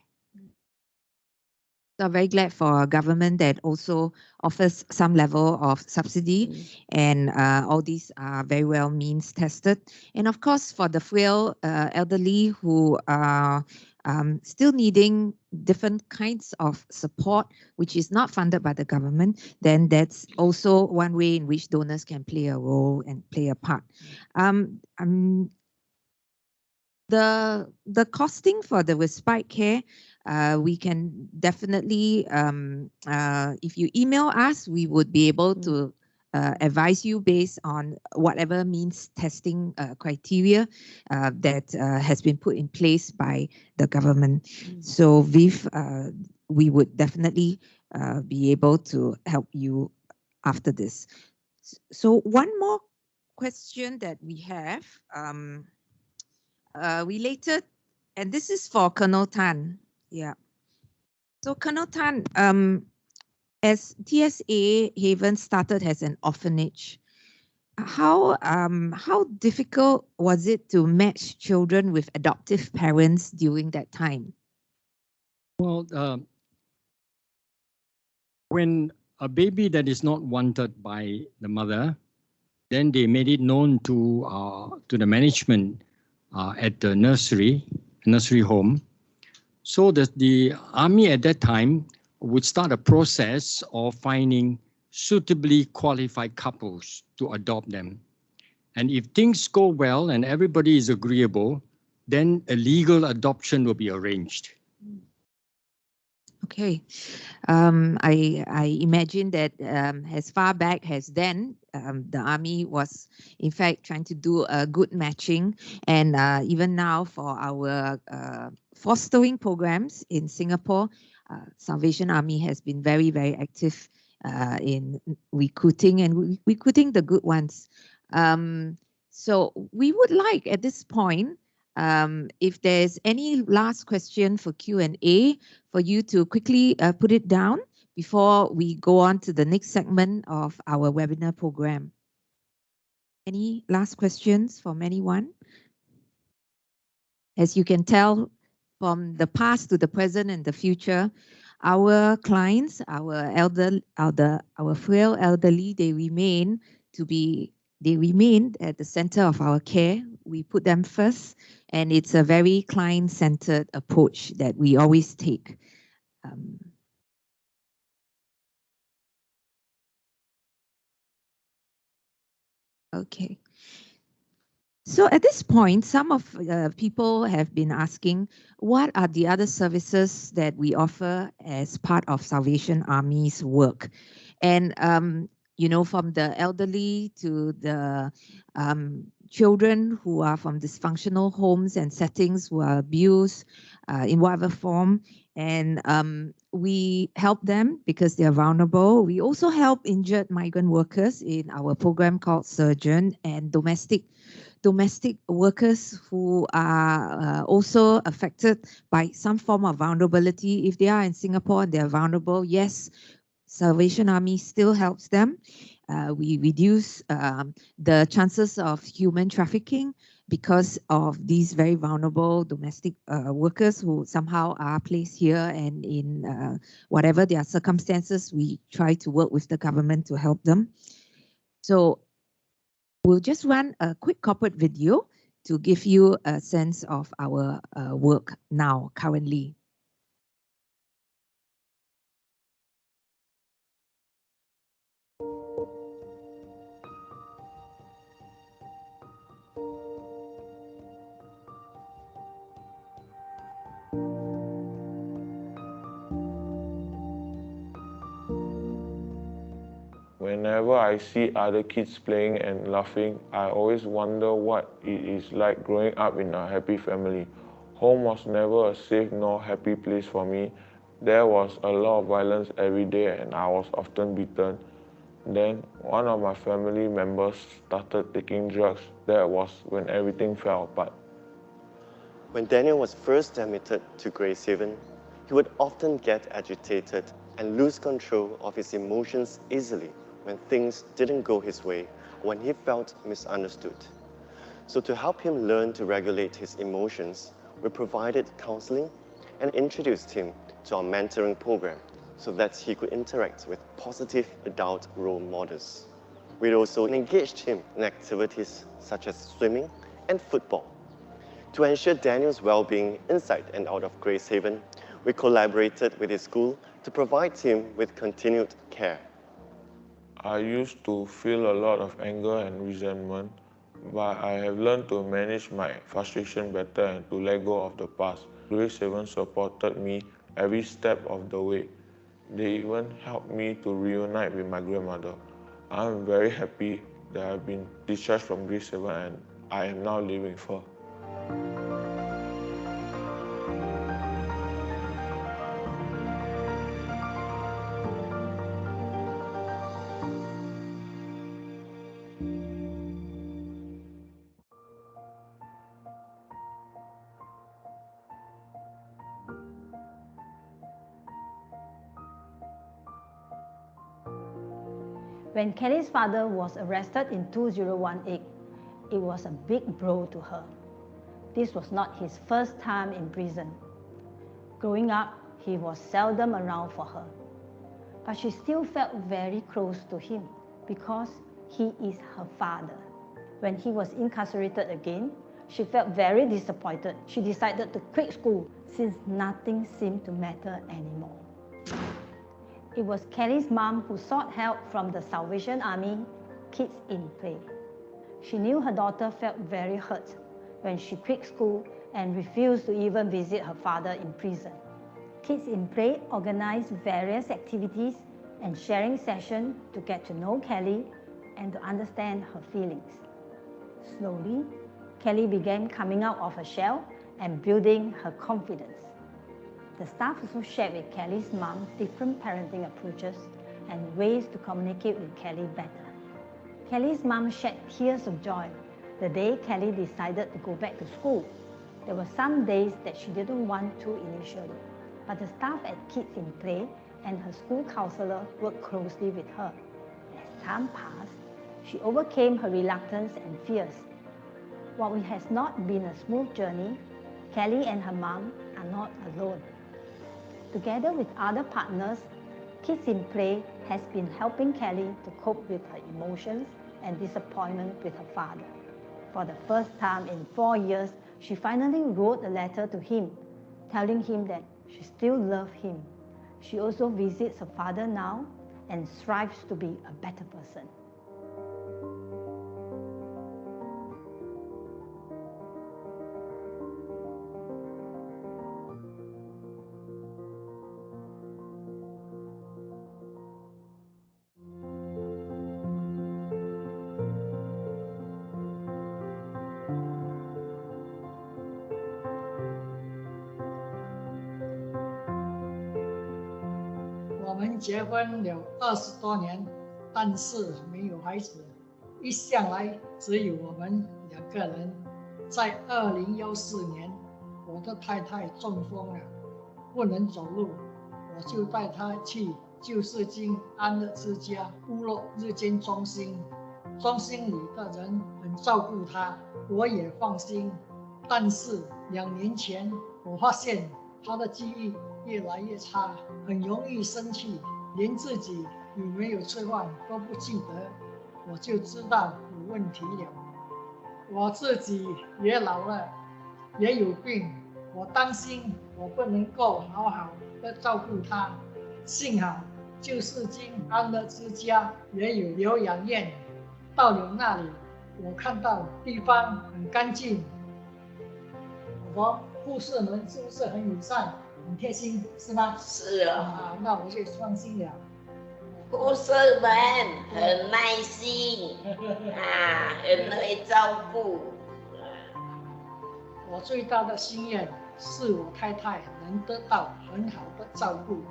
So I'm very glad for a government that also offers some level of subsidy, and all these are very well means tested. And of course, for the frail elderly who are still needing different kinds of support, which is not funded by the government, then that's also one way in which donors can play a role and play a part. The costing for the respite care, we can definitely, if you email us, we would be able to advise you based on whatever means testing criteria that has been put in place by the government. So Viv, we would definitely be able to help you after this. So one more question that we have, related, and this is for Colonel Tan. Yeah. So Colonel Tan, as TSA Haven started as an orphanage, how difficult was it to match children with adoptive parents during that time? Well, when a baby that is not wanted by the mother, then they made it known to the management at the nursery home. So that the army at that time would start a process of finding suitably qualified couples to adopt them. And if things go well and everybody is agreeable, then a legal adoption will be arranged. Okay. I imagine that as far back as then, the army was in fact trying to do a good matching, and even now for our fostering programs in Singapore, Salvation Army has been very, very active in recruiting and recruiting the good ones. So we would like at this point, if there's any last question for Q&A, for you to quickly put it down before we go on to the next segment of our webinar program. Any last questions from anyone? As you can tell, from the past to the present and the future, our clients, our frail elderly, they remain at the center of our care. We put them first, and it's a very client-centered approach that we always take. Okay. So at this point, some of people have been asking, what are the other services that we offer as part of Salvation Army's work? And, you know, from the elderly to the children who are from dysfunctional homes and settings who are abused in whatever form. And we help them because they are vulnerable. We also help injured migrant workers in our program called Surgeon, and domestic workers who are also affected by some form of vulnerability. If they are in Singapore and they are vulnerable, yes, Salvation Army still helps them. We reduce the chances of human trafficking because of these very vulnerable domestic workers who somehow are placed here, and in whatever their circumstances, we try to work with the government to help them. So we'll just run a quick corporate video to give you a sense of our work now, currently. Whenever I see other kids playing and laughing, I always wonder what it is like growing up in a happy family. Home was never a safe nor happy place for me. There was a lot of violence every day and I was often beaten. Then one of my family members started taking drugs. That was when everything fell apart. When Daniel was first admitted to Gracehaven, he would often get agitated and lose control of his emotions easily when things didn't go his way or when he felt misunderstood. So to help him learn to regulate his emotions, we provided counseling and introduced him to our mentoring program so that he could interact with positive adult role models. We also engaged him in activities such as swimming and football. To ensure Daniel's well-being inside and out of Gracehaven, we collaborated with his school to provide him with continued care. I used to feel a lot of anger and resentment, but I have learned to manage my frustration better and to let go of the past. Gracehaven supported me every step of the way. They even helped me to reunite with my grandmother. I am very happy that I have been discharged from Gracehaven and I am now living with her. When Kelly's father was arrested in 2018, it was a big blow to her. This was not his first time in prison. Growing up, he was seldom around for her. But she still felt very close to him because he is her father. When he was incarcerated again, she felt very disappointed. She decided to quit school since nothing seemed to matter anymore. It was Kelly's mom who sought help from the Salvation Army Kids in Play. She knew her daughter felt very hurt when she quit school and refused to even visit her father in prison. Kids in Play organized various activities and sharing sessions to get to know Kelly and to understand her feelings. Slowly, Kelly began coming out of her shell and building her confidence. The staff also shared with Kelly's mom different parenting approaches and ways to communicate with Kelly better. Kelly's mom shed tears of joy the day Kelly decided to go back to school. There were some days that she didn't want to initially, but the staff at Kids in Play and her school counselor worked closely with her. As time passed, she overcame her reluctance and fears. While it has not been a smooth journey, Kelly and her mom are not alone. Together with other partners, Kids in Play has been helping Kelly to cope with her emotions and disappointment with her father. For the first time in 4 years, she finally wrote a letter to him, telling him that she still loves him. She also visits her father now and strives to be a better person.我们结婚有20多年，但是没有孩子，一向来只有我们2个人。在2014年，我的太太中风了，不能走路，我就带她去救世军安乐之家部落日间中心，中心里的人很照顾她，我也放心。但是2年前，我发现她的记忆越来越差，很容易生气，连自己有没有吃饭都不记得，我就知道有问题了。我自己也老了，也有病，我担心我不能够好好的照顾他。幸好救世军安乐之家也有疗养院，到了那里，我看到地方很干净。护士们是不是很友善？很贴心是吗？是啊，那我就放心了。护士们很耐心啊，很会照顾。我最大的心愿是我太太能得到很好的照顾，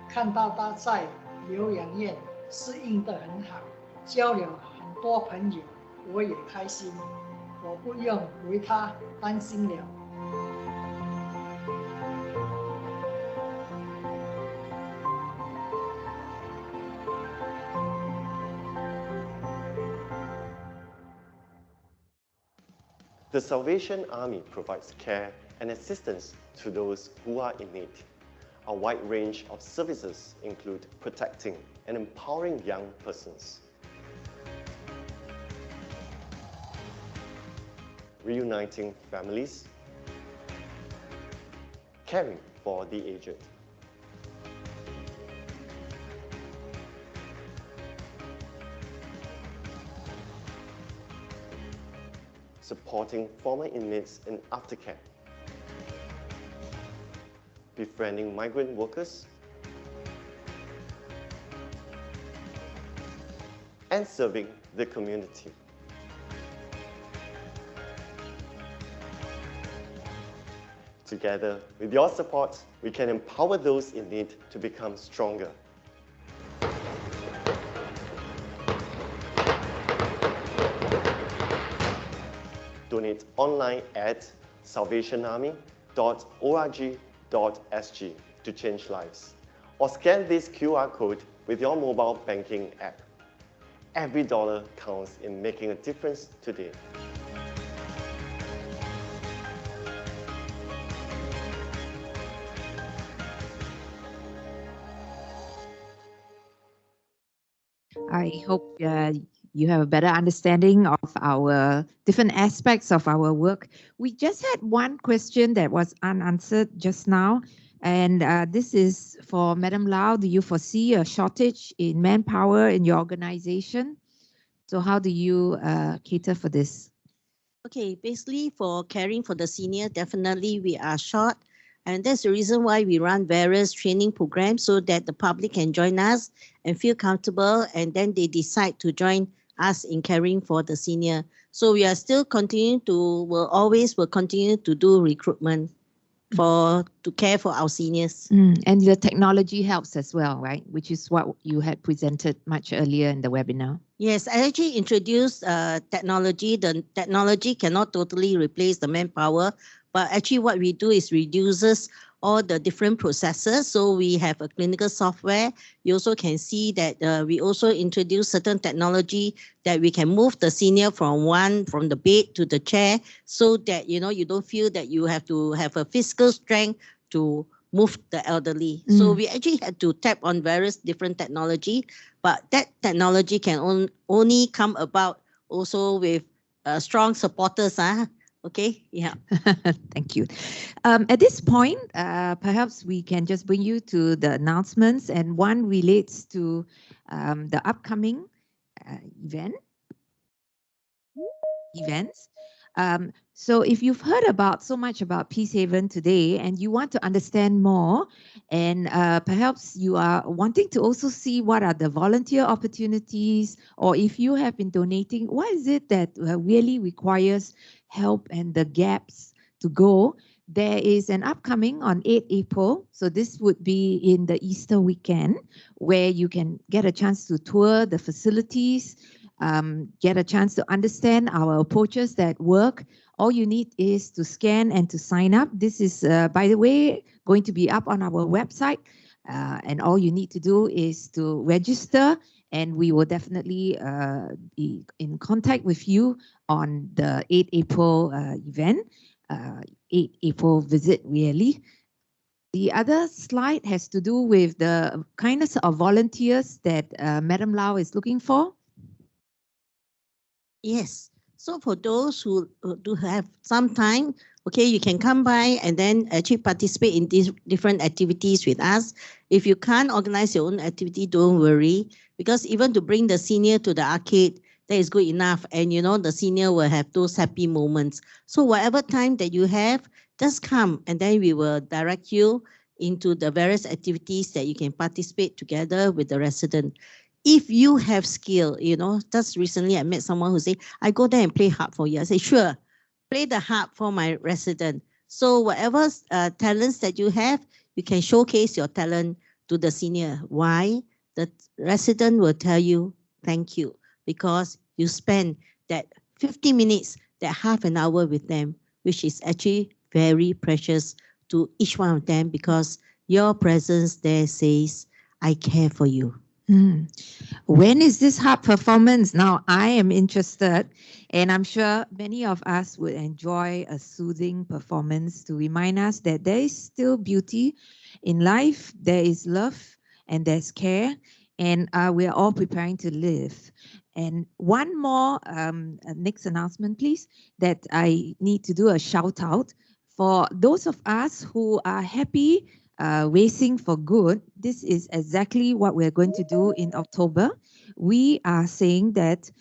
看到她在疗养院适应得很好，交了很多朋友，我也开心。我不用为她担心了。The Salvation Army provides care and assistance to those who are in need. A wide range of services include protecting and empowering young persons, reuniting families, caring for the aged, supporting former inmates in aftercare, befriending migrant workers, and serving the community. Together, with your support, we can empower those in need to become stronger. Donate online at salvationarmy.org.sg to change lives, or scan this QR code with your mobile banking app. Every dollar counts in making a difference today. I hope you have a better understanding of our different aspects of our work. We just had one question that was unanswered just now, and this is for Madam Lau. Do you foresee a shortage in manpower in your organization? So how do you cater for this? Okay, basically for caring for the senior, definitely we are short. And that's the reason why we run various training programs so that the public can join us and feel comfortable, and then they decide to join us in caring for the senior. So we are still continuing to, will continue to do recruitment to care for our seniors. And the technology helps as well, right? Which is what you had presented much earlier in the webinar. Yes, I actually introduced technology. The technology cannot totally replace the manpower, but actually what we do is reduces all the different processes. So we have a clinical software. You also can see that we also introduce certain technology that we can move the senior from the bed to the chair, so that you don't feel that you have to have a physical strength to move the elderly. So we actually had to tap on various different technology, but that technology can only come about also with strong supporters. Okay, yeah. Thank you. At this point, perhaps we can just bring you to the announcements, and one relates to the upcoming events. So if you've heard so much about Peacehaven today and you want to understand more, and perhaps you are wanting to also see what are the volunteer opportunities, or if you have been donating, what is it that really requires help and the gaps to go, there is an upcoming on 8 April. So this would be in the Easter weekend, where you can get a chance to tour the facilities, get a chance to understand our approaches that work. All you need is to scan and to sign up. This is, by the way, going to be up on our website. And all you need to do is to register, and we will definitely be in contact with you on the 8 April event, 8 April visit, really. The other slide has to do with the kindness of volunteers that Madam Lau is looking for. Yes. So for those who do have some time, okay, you can come by and then actually participate in these different activities with us. If you can't organize your own activity, don't worry, because even to bring the senior to the arcade, that is good enough. And the senior will have those happy moments. So whatever time that you have, just come, and then we will direct you into the various activities that you can participate together with the resident. If you have skill, just recently I met someone who said, I go there and play harp for you. I say, sure, play the harp for my resident. So whatever talents that you have, you can showcase your talent to the senior. Why? The resident will tell you, thank you, because you spend that 50 minutes, that half an hour with them, which is actually very precious to each one of them, because your presence there says, I care for you. When is this hub performance? Now, I am interested, and I'm sure many of us would enjoy a soothing performance to remind us that there is still beauty in life, there is love, and there's care, and we're all preparing to live. And one more next announcement, please, that I need to do a shout out for those of us who are happy racing for good. This is exactly what we're going to do in October. We are saying that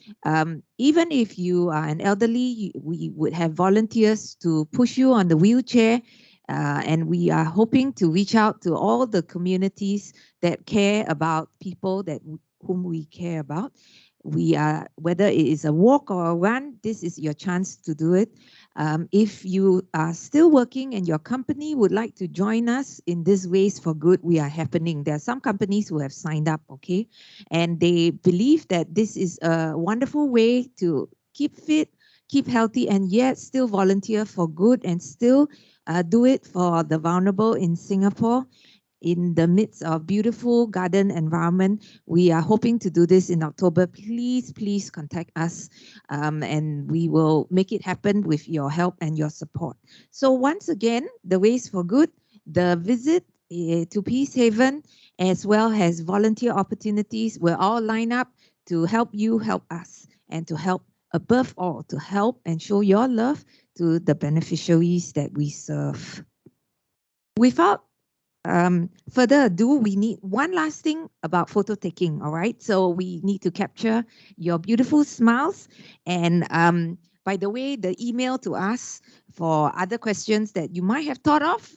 even if you are an elderly, we would have volunteers to push you on the wheelchair. And we are hoping to reach out to all the communities that care about people whom we care about. We are, whether it is a walk or a run, this is your chance to do it. If you are still working and your company would like to join us in this Race for Good, we are happening. There are some companies who have signed up, okay? And they believe that this is a wonderful way to keep fit, keep healthy, and yet still volunteer for good and still do it for the vulnerable in Singapore. In the midst of beautiful garden environment. We are hoping to do this in October. Please, please contact us and we will make it happen with your help and your support. So once again, the Race for Good, the visit to Peacehaven, as well as volunteer opportunities, will all line up to help you help us and to help, above all, to help and show your love to the beneficiaries that we serve. Without further ado, we need one last thing about photo taking, all right? So we need to capture your beautiful smiles. And by the way, the email to us for other questions that you might have thought of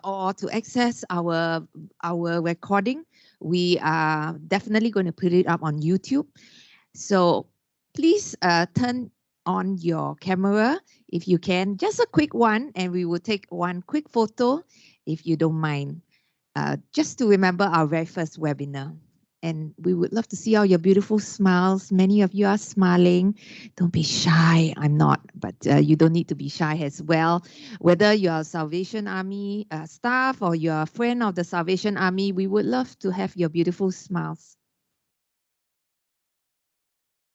or to access our recording, we are definitely going to put it up on YouTube. So please turn on your camera if you can, just a quick one, and we will take one quick photo if you don't mind. Just to remember our very first webinar. And we would love to see all your beautiful smiles. Many of you are smiling. Don't be shy. I'm not, but you don't need to be shy as well. Whether you're a Salvation Army staff or you're a friend of the Salvation Army, we would love to have your beautiful smiles.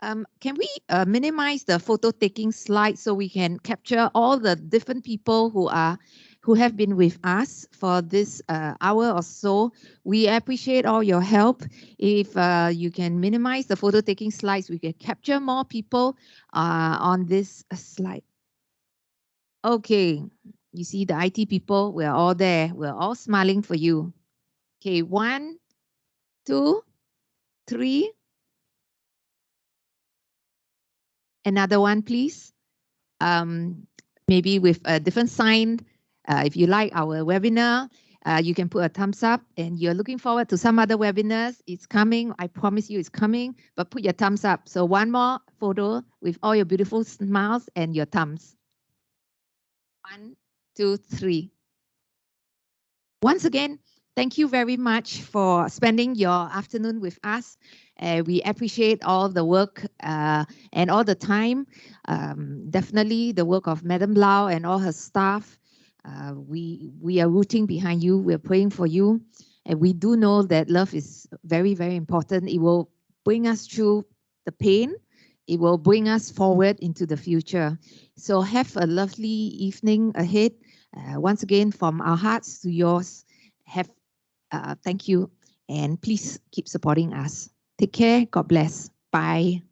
Can we minimize the photo taking slide so we can capture all the different people who have been with us for this hour or so? We appreciate all your help. If you can minimize the photo taking slides, we can capture more people on this slide. Okay, you see the IT people, we're all there. We're all smiling for you. Okay, 1, 2, 3. Another one, please. Maybe with a different sign. If you like our webinar, you can put a thumbs up, and you're looking forward to some other webinars. It's coming. I promise you it's coming, but put your thumbs up. So one more photo with all your beautiful smiles and your thumbs. 1, 2, 3. Once again, thank you very much for spending your afternoon with us. We appreciate all the work and all the time. Definitely the work of Madam Lau and all her staff. We are rooting behind you. We're praying for you. And we do know that love is very, very important. It will bring us through the pain. It will bring us forward into the future. So have a lovely evening ahead. Once again, from our hearts to yours, thank you. And please keep supporting us. Take care. God bless. Bye.